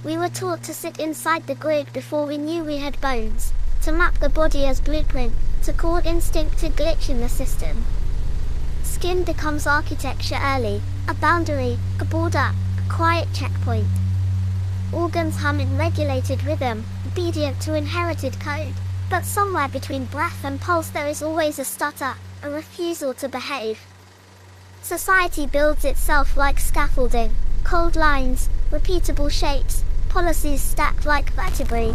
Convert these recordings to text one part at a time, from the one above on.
We were taught to sit inside the grid before we knew we had bones, to map the body as blueprint, to call instinct a glitch in the system. Skin becomes architecture early, a boundary, a border, a quiet checkpoint. Organs hum in regulated rhythm, obedient to inherited code, but somewhere between breath and pulse there is always a stutter, a refusal to behave. Society builds itself like scaffolding, cold lines, repeatable shapes, policies stacked like vertebrae.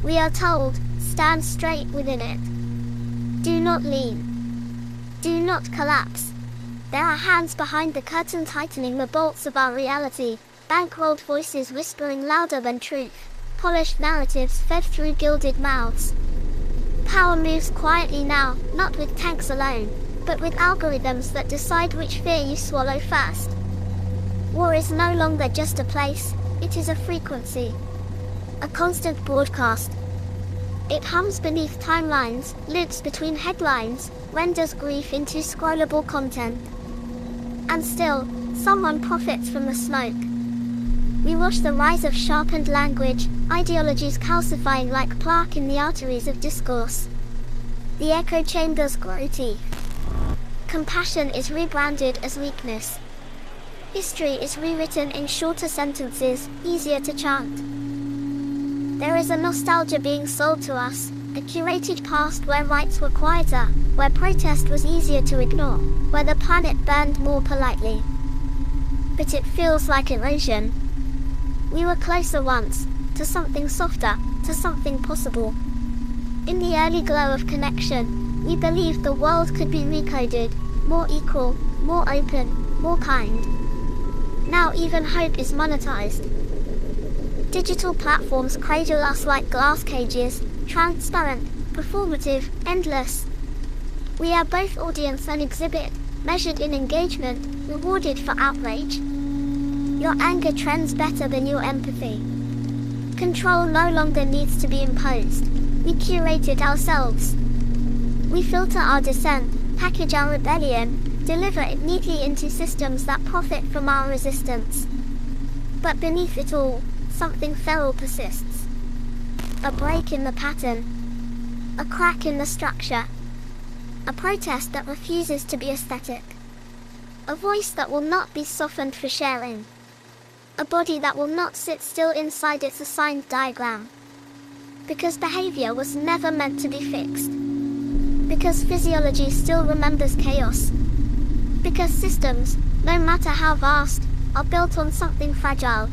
We are told, stand straight within it. Do not lean. Do not collapse. There are hands behind the curtain tightening the bolts of our reality, bankrolled voices whispering louder than truth, polished narratives fed through gilded mouths. Power moves quietly now, not with tanks alone, but with algorithms that decide which fear you swallow first. War is no longer just a place, it is a frequency. A constant broadcast. It hums beneath timelines, loops between headlines, renders grief into scrollable content. And still, someone profits from the smoke. We watch the rise of sharpened language, ideologies calcifying like plaque in the arteries of discourse. The echo chambers grow teeth. Compassion is rebranded as weakness. History is rewritten in shorter sentences, easier to chant. There is a nostalgia being sold to us, a curated past where rights were quieter, where protest was easier to ignore, where the planet burned more politely. But it feels like erosion. We were closer once, to something softer, to something possible. In the early glow of connection, we believed the world could be recoded, more equal, more open, more kind. Now even hope is monetized. Digital platforms cradle us like glass cages, transparent, performative, endless. We are both audience and exhibit, measured in engagement, rewarded for outrage. Your anger trends better than your empathy. Control no longer needs to be imposed. We curate it ourselves. We filter our dissent, package our rebellion, deliver it neatly into systems that profit from our resistance. But beneath it all, something feral persists. A break in the pattern. A crack in the structure. A protest that refuses to be aesthetic. A voice that will not be softened for sharing. A body that will not sit still inside its assigned diagram. Because behavior was never meant to be fixed. Because physiology still remembers chaos. Because systems, no matter how vast, are built on something fragile.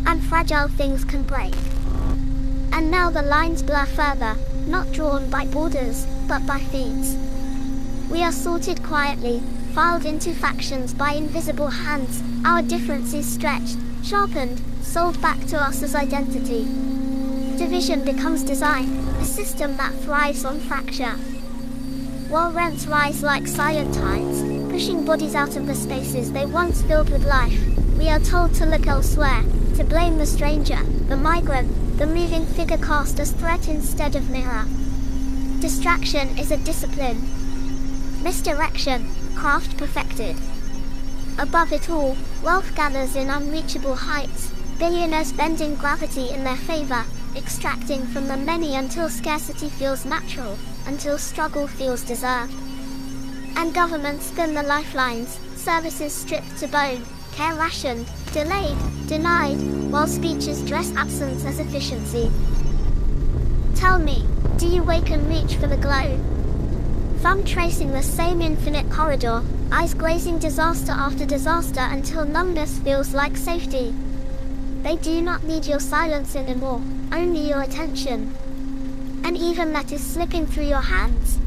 And fragile things can break. And now the lines blur further, not drawn by borders, but by feeds. We are sorted quietly, filed into factions by invisible hands, our differences stretched, sharpened, sold back to us as identity. Division becomes design, a system that thrives on fracture. While rents rise like silent tides, pushing bodies out of the spaces they once filled with life, we are told to look elsewhere, to blame the stranger, the migrant, the moving figure cast as threat instead of mirror. Distraction is a discipline. Misdirection, craft perfected. Above it all, wealth gathers in unreachable heights, billionaires bending gravity in their favor, extracting from the many until scarcity feels natural, until struggle feels deserved. And governments spin the lifelines, services stripped to bone, care rationed, delayed, denied, while speeches dress absence as efficiency. Tell me, do you wake and reach for the glow? Thumb tracing the same infinite corridor, eyes glazing disaster after disaster until numbness feels like safety. They do not need your silence anymore, only your attention. And even that is slipping through your hands.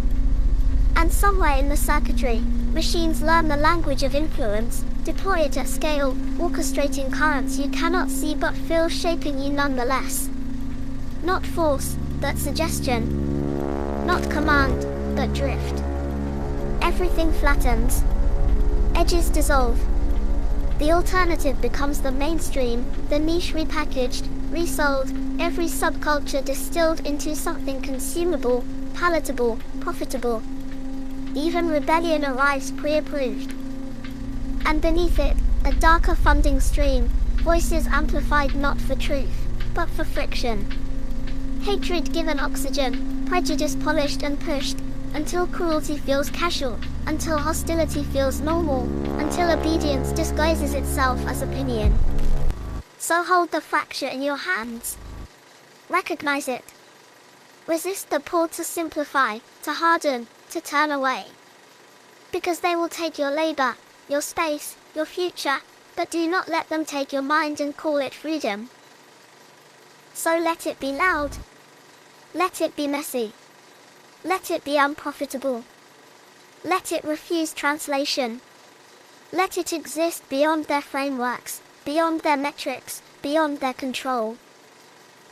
And somewhere in the circuitry, machines learn the language of influence, deploy it at scale, orchestrating currents you cannot see but feel shaping you nonetheless. Not force, but suggestion. Not command, but drift. Everything flattens. Edges dissolve. The alternative becomes the mainstream, the niche repackaged, resold, every subculture distilled into something consumable, palatable, profitable. Even rebellion arrives pre-approved. And beneath it, a darker funding stream, Voices amplified not for truth, but for friction. Hatred given oxygen, prejudice polished and pushed, until cruelty feels casual, until hostility feels normal, until obedience disguises itself as opinion. So hold the fracture in your hands. Recognize it. Resist the pull to simplify, to harden, to turn away. Because they will take your labor, your space, your future, but do not let them take your mind and call it freedom. So let it be loud. Let it be messy. Let it be unprofitable. Let it refuse translation. Let it exist beyond their frameworks, beyond their metrics, beyond their control.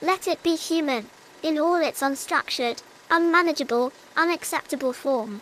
Let it be human, in all its unstructured, unmanageable, unacceptable form.